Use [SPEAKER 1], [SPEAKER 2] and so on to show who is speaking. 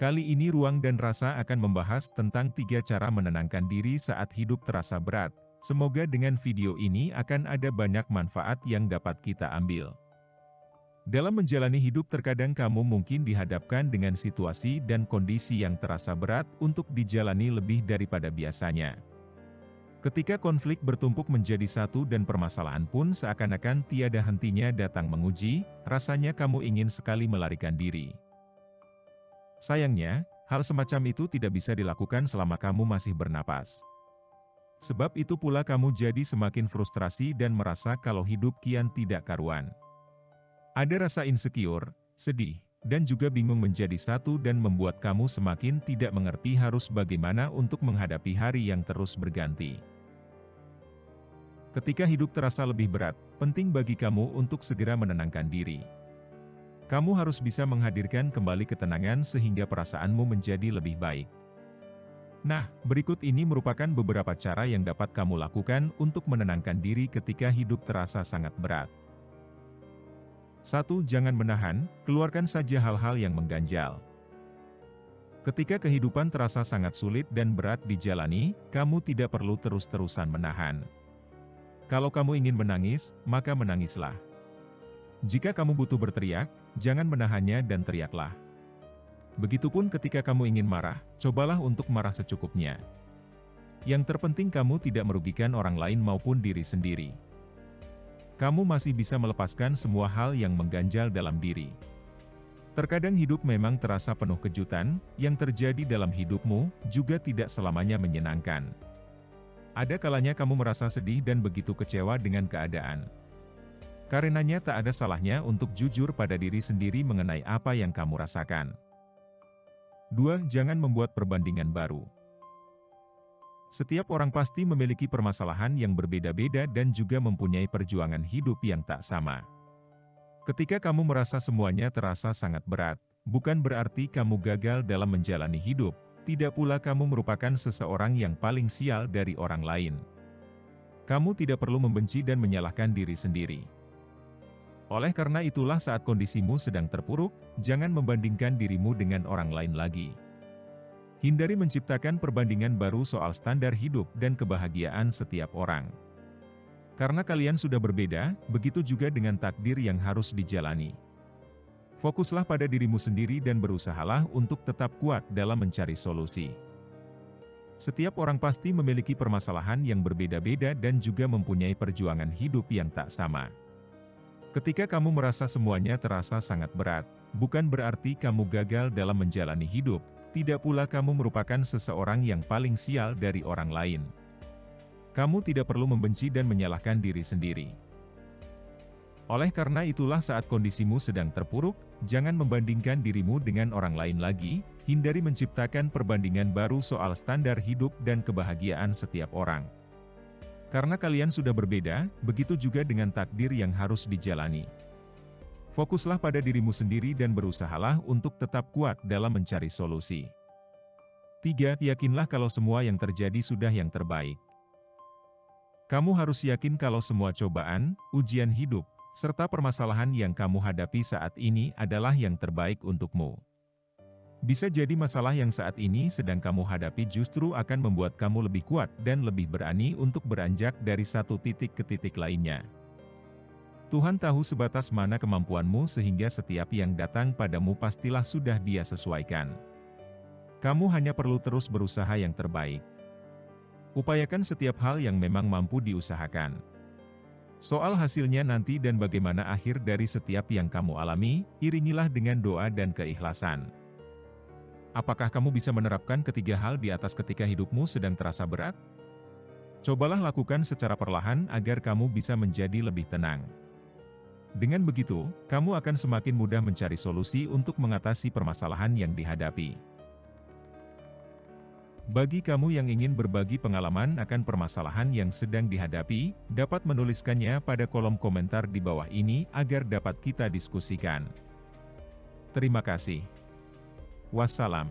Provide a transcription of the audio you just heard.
[SPEAKER 1] Kali ini Ruang dan Rasa akan membahas tentang 3 cara menenangkan diri saat hidup terasa berat. Semoga dengan video ini akan ada banyak manfaat yang dapat kita ambil. Dalam menjalani hidup terkadang kamu mungkin dihadapkan dengan situasi dan kondisi yang terasa berat untuk dijalani lebih daripada biasanya. Ketika konflik bertumpuk menjadi satu dan permasalahan pun seakan-akan tiada hentinya datang menguji, rasanya kamu ingin sekali melarikan diri. Sayangnya, hal semacam itu tidak bisa dilakukan selama kamu masih bernapas. Sebab itu pula kamu jadi semakin frustrasi dan merasa kalau hidup kian tidak karuan. Ada rasa insecure, sedih, dan juga bingung menjadi satu dan membuat kamu semakin tidak mengerti harus bagaimana untuk menghadapi hari yang terus berganti. Ketika hidup terasa lebih berat, penting bagi kamu untuk segera menenangkan diri. Kamu harus bisa menghadirkan kembali ketenangan sehingga perasaanmu menjadi lebih baik. Nah, berikut ini merupakan beberapa cara yang dapat kamu lakukan untuk menenangkan diri ketika hidup terasa sangat berat. 1. Jangan menahan, keluarkan saja hal-hal yang mengganjal. Ketika kehidupan terasa sangat sulit dan berat dijalani, kamu tidak perlu terus-terusan menahan. Kalau kamu ingin menangis, maka menangislah. Jika kamu butuh berteriak, jangan menahannya dan teriaklah. Begitupun ketika kamu ingin marah, cobalah untuk marah secukupnya. Yang terpenting kamu tidak merugikan orang lain maupun diri sendiri. Kamu masih bisa melepaskan semua hal yang mengganjal dalam diri. Terkadang hidup memang terasa penuh kejutan, yang terjadi dalam hidupmu juga tidak selamanya menyenangkan. Ada kalanya kamu merasa sedih dan begitu kecewa dengan keadaan. Karenanya tak ada salahnya untuk jujur pada diri sendiri mengenai apa yang kamu rasakan. 2. Jangan membuat perbandingan baru. Setiap orang pasti memiliki permasalahan yang berbeda-beda dan juga mempunyai perjuangan hidup yang tak sama. Ketika kamu merasa semuanya terasa sangat berat, bukan berarti kamu gagal dalam menjalani hidup, tidak pula kamu merupakan seseorang yang paling sial dari orang lain. Kamu tidak perlu membenci dan menyalahkan diri sendiri. Oleh karena itulah saat kondisimu sedang terpuruk, jangan membandingkan dirimu dengan orang lain lagi. Hindari menciptakan perbandingan baru soal standar hidup dan kebahagiaan setiap orang. Karena kalian sudah berbeda, begitu juga dengan takdir yang harus dijalani. Fokuslah pada dirimu sendiri dan berusahalah untuk tetap kuat dalam mencari solusi. Setiap orang pasti memiliki permasalahan yang berbeda-beda dan juga mempunyai perjuangan hidup yang tak sama. Ketika kamu merasa semuanya terasa sangat berat, bukan berarti kamu gagal dalam menjalani hidup, tidak pula kamu merupakan seseorang yang paling sial dari orang lain. Kamu tidak perlu membenci dan menyalahkan diri sendiri. Oleh karena itulah saat kondisimu sedang terpuruk, jangan membandingkan dirimu dengan orang lain lagi, hindari menciptakan perbandingan baru soal standar hidup dan kebahagiaan setiap orang. Karena kalian sudah berbeda, begitu juga dengan takdir yang harus dijalani. Fokuslah pada dirimu sendiri dan berusahalah untuk tetap kuat dalam mencari solusi. 3. Yakinlah kalau semua yang terjadi sudah yang terbaik. Kamu harus yakin kalau semua cobaan, ujian hidup, serta permasalahan yang kamu hadapi saat ini adalah yang terbaik untukmu. Bisa jadi masalah yang saat ini sedang kamu hadapi justru akan membuat kamu lebih kuat dan lebih berani untuk beranjak dari satu titik ke titik lainnya. Tuhan tahu sebatas mana kemampuanmu sehingga setiap yang datang padamu pastilah sudah Dia sesuaikan. Kamu hanya perlu terus berusaha yang terbaik. Upayakan setiap hal yang memang mampu diusahakan. Soal hasilnya nanti dan bagaimana akhir dari setiap yang kamu alami, iringilah dengan doa dan keikhlasan. Apakah kamu bisa menerapkan ketiga hal di atas ketika hidupmu sedang terasa berat? Cobalah lakukan secara perlahan agar kamu bisa menjadi lebih tenang. Dengan begitu, kamu akan semakin mudah mencari solusi untuk mengatasi permasalahan yang dihadapi. Bagi kamu yang ingin berbagi pengalaman akan permasalahan yang sedang dihadapi, dapat menuliskannya pada kolom komentar di bawah ini agar dapat kita diskusikan. Terima kasih. Wassalam.